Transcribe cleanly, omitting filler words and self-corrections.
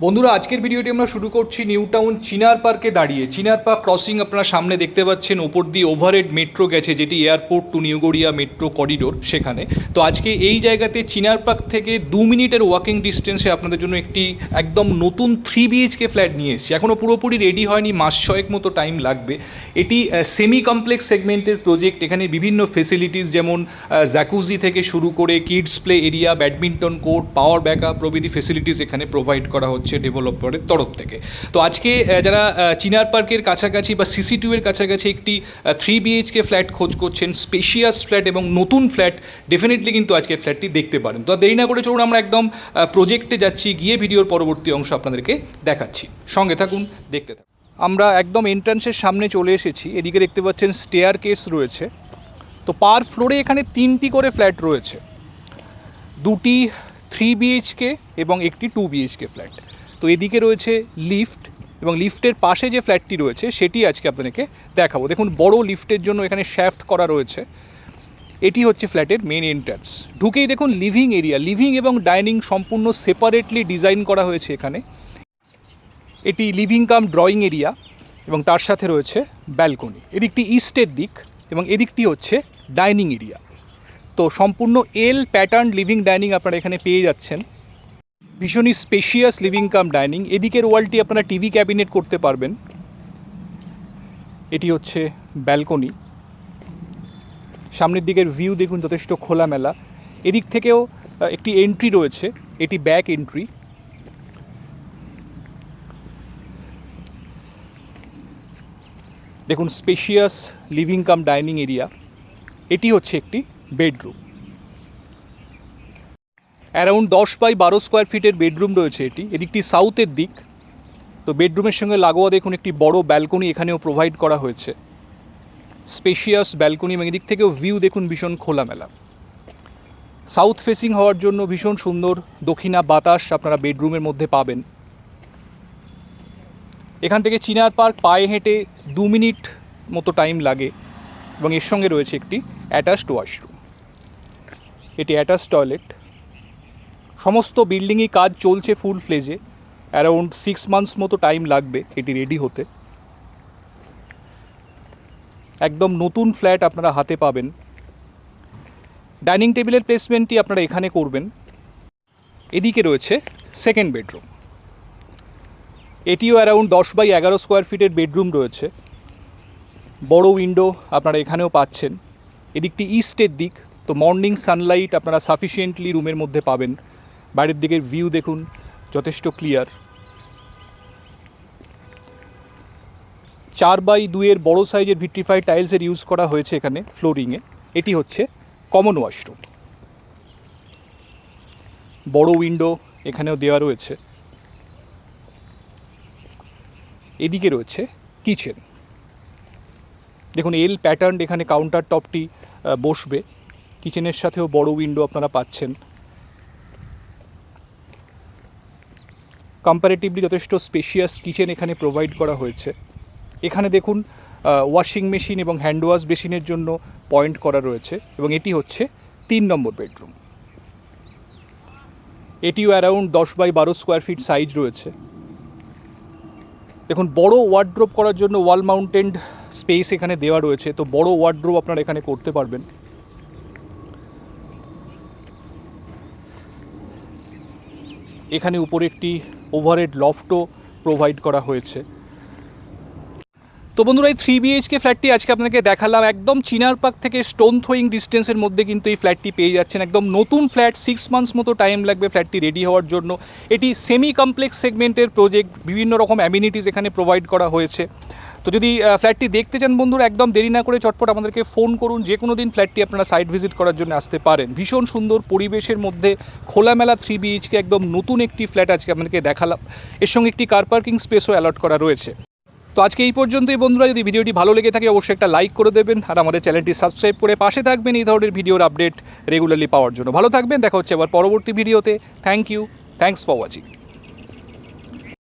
বন্ধুরা, আজকের ভিডিওটি আমরা শুরু করছি নিউ টাউন চিনার পার্কে দাঁড়িয়ে। চিনার পার্ক ক্রসিং আপনারা সামনে দেখতে পাচ্ছেন, ওপর দিয়ে ওভারহেড মেট্রো গেছে, যেটি airport two new Garia metro corridor সেখানে। তো আজকে এই জায়গাতে চিনার পার্ক থেকে 2 মিনিটের ওয়াকিং ডিস্টেন্সে আপনাদের জন্য একটি একদম নতুন 3 BHK ফ্ল্যাট নিয়ে এসেছি। এখনও পুরোপুরি রেডি হয়নি, মাস ছয়েক মতো টাইম লাগবে। এটি সেমি কমপ্লেক্স সেগমেন্টের প্রজেক্ট। এখানে বিভিন্ন ফেসিলিটিস যেমন জ্যাকুজি থেকে শুরু করে kids play area, badminton court, power backup প্রভৃতি ফেসিলিটিস এখানে প্রোভাইড করা হচ্ছে ডেভেলপারের তরফ থেকে। তো আজকে যারা চিনার পার্কের কাছাকাছি বা CC2 এর কাছাকাছি একটি 3 BHK ফ্ল্যাট খোঁজ করছেন, স্পেশিয়াস ফ্ল্যাট এবং নতুন ফ্ল্যাট, ডেফিনেটলি কিন্তু আজকের ফ্ল্যাটটি দেখতে পারেন। তো দেরি না করে চলুন আমরা একদম প্রজেক্টে যাচ্ছি, গিয়ে ভিডিওর পরবর্তী অংশ আপনাদেরকে দেখাচ্ছি। সঙ্গে থাকুন, দেখতে থাকুন। আমরা একদম এন্ট্রান্সের সামনে চলে এসেছি। এদিকে দেখতে পাচ্ছেন স্টেয়ার কেস রয়েছে। তো পার ফ্লোরে এখানে 3টি করে ফ্ল্যাট রয়েছে, 2টি 3 BHK এবং একটি 2 BHK ফ্ল্যাট। তো এদিকে রয়েছে লিফট, এবং লিফটের পাশে যে ফ্ল্যাটটি রয়েছে সেটি আজকে আপনাদেরকে দেখাবো। দেখুন, বড় লিফটের জন্য এখানে শ্যাফট করা রয়েছে। এটি হচ্ছে ফ্ল্যাটের মেন এন্ট্রান্স। ঢুকেই দেখুন লিভিং এরিয়া, লিভিং এবং ডাইনিং সম্পূর্ণ সেপারেটলি ডিজাইন করা হয়েছে এখানে। এটি লিভিং কাম ড্রয়িং এরিয়া এবং তার সাথে রয়েছে ব্যালকনি। এদিকটি ইস্টের দিক এবং এদিকটি হচ্ছে ডাইনিং এরিয়া। তো সম্পূর্ণ এল প্যাটার্ন লিভিং ডাইনিং আপনারা এখানে পেয়ে যাচ্ছেন। ভীষণই স্পেশিয়াস লিভিং কাম ডাইনিং। এদিকের ওয়ালটি আপনারা টিভি ক্যাবিনেট করতে পারবেন। এটি হচ্ছে ব্যালকনি। সামনের দিকের ভিউ দেখুন, যথেষ্ট খোলামেলা। এদিক থেকেও একটি এন্ট্রি রয়েছে, এটি ব্যাক এন্ট্রি। দেখুন, spacious living cum dining area. এটি হচ্ছে একটি বেডরুম। অ্যারাউন্ড 10x12 স্কোয়ার ফিটের বেডরুম রয়েছে এটি। এদিকটি সাউথের দিক। তো বেডরুমের সঙ্গে লাগোয়া দেখুন একটি বড় ব্যালকনি এখানেও প্রোভাইড করা হয়েছে, স্পেশিয়াস ব্যালকনি। এবং এদিক থেকেও ভিউ দেখুন ভীষণ খোলামেলা। সাউথ ফেসিং হওয়ার জন্য ভীষণ সুন্দর দক্ষিণা বাতাস আপনারা বেডরুমের মধ্যে পাবেন। এখান থেকে চিনার পার্ক পায়ে হেঁটে 2 মিনিট মতো টাইম লাগে, এবং এর সঙ্গে রয়েছে একটি অ্যাটাচড ওয়াশরুম। এটি অ্যাটাচড টয়লেট। সমস্ত বিল্ডিংই কাজ চলছে ফুল ফ্লেজে। অ্যারাউন্ড 6 মান্থস মতো টাইম লাগবে এটি রেডি হতে। একদম নতুন ফ্ল্যাট আপনারা হাতে পাবেন। ডাইনিং টেবিলের প্লেসমেন্টটি আপনারা এখানে করবেন। এদিকে রয়েছে সেকেন্ড বেডরুম। এটিও অ্যারাউন্ড 10x11 স্কোয়ার ফিটের বেডরুম রয়েছে। বড় উইন্ডো আপনারা এখানেও পাচ্ছেন। এদিকটি ইস্টের দিক, তো মর্নিং সানলাইট আপনারা সাফিসিয়েন্টলি রুমের মধ্যে পাবেন। বাইরের দিকের ভিউ দেখুন, যথেষ্ট ক্লিয়ার। 4x2 বড় সাইজের ভিট্রিফাইড টাইলসের ইউজ করা হয়েছে এখানে ফ্লোরিংয়ে। এটি হচ্ছে কমন ওয়াশরুম। বড় উইন্ডো এখানেও দেওয়া রয়েছে। এদিকে রয়েছে কিচেন। দেখুন এল প্যাটার্ন এখানে কাউন্টার টপটি বসবে। কিচেনের সাথেও বড় উইন্ডো আপনারা পাচ্ছেন। কম্পারেটিভলি যথেষ্ট স্পেশিয়াস কিচেন এখানে প্রোভাইড করা হয়েছে। এখানে দেখুন ওয়াশিং মেশিন এবং হ্যান্ড ওয়াশ বেসিনের জন্য পয়েন্ট করা রয়েছে, এবং এটি হচ্ছে 3 নম্বর বেডরুম। এটিও around 10x12 square feet size রয়েছে। দেখুন বড় ওয়ার্ড্রোব করার জন্য ওয়াল মাউন্টেড স্পেস এখানে দেওয়া রয়েছে। তো বড় ওয়ার্ড্রোব আপনারা এখানে করতে পারবেন। এখানে উপরে একটি ওভারহেড লফটও প্রোভাইড করা হয়েছে। তো বন্ধুরা, এই 3 BHK ফ্ল্যাটটি আজকে আপনাকে দেখালাম। একদম চিনার পার্ক থেকে স্টোন থ্রোয়িং ডিস্টেন্সের মধ্যে কিন্তু এই ফ্ল্যাটটি পেয়ে যাচ্ছেন। একদম নতুন ফ্ল্যাট, 6 মান্থস মতো টাইম লাগবে ফ্ল্যাটটি রেডি হওয়ার জন্য। এটি সেমি কমপ্লেক্স সেগমেন্টের প্রজেক্ট, বিভিন্ন রকম অ্যামিনিটিস এখানে প্রোভাইড করা হয়েছে। তো যদি ফ্ল্যাটটি দেখতে চান বন্ধুরা, একদম দেরি না করে চটপট আমাদেরকে ফোন করুন। যে কোনো দিন ফ্ল্যাটটি আপনারা সাইট ভিজিট করার জন্য আসতে পারেন। ভীষণ সুন্দর পরিবেশের মধ্যে খোলামেলা 3 BHK একদম নতুন একটি ফ্ল্যাট আজকে আপনাদেরকে দেখালাম। এর সঙ্গে একটি কার পার্কিং স্পেসও অ্যালট করা রয়েছে। তো আজকে এই পর্যন্তই বন্ধুরা। যদি ভিডিওটি ভালো লেগে থাকে অবশ্যই একটা লাইক করে দেবেন, আর আমাদের চ্যানেলটি সাবস্ক্রাইব করে পাশে থাকবেন এই ধরনের ভিডিওর আপডেট রেগুলারলি পাওয়ার জন্য। ভালো থাকবেন, দেখা হচ্ছে আবার পরবর্তী ভিডিওতে। Thank you, thanks for watching.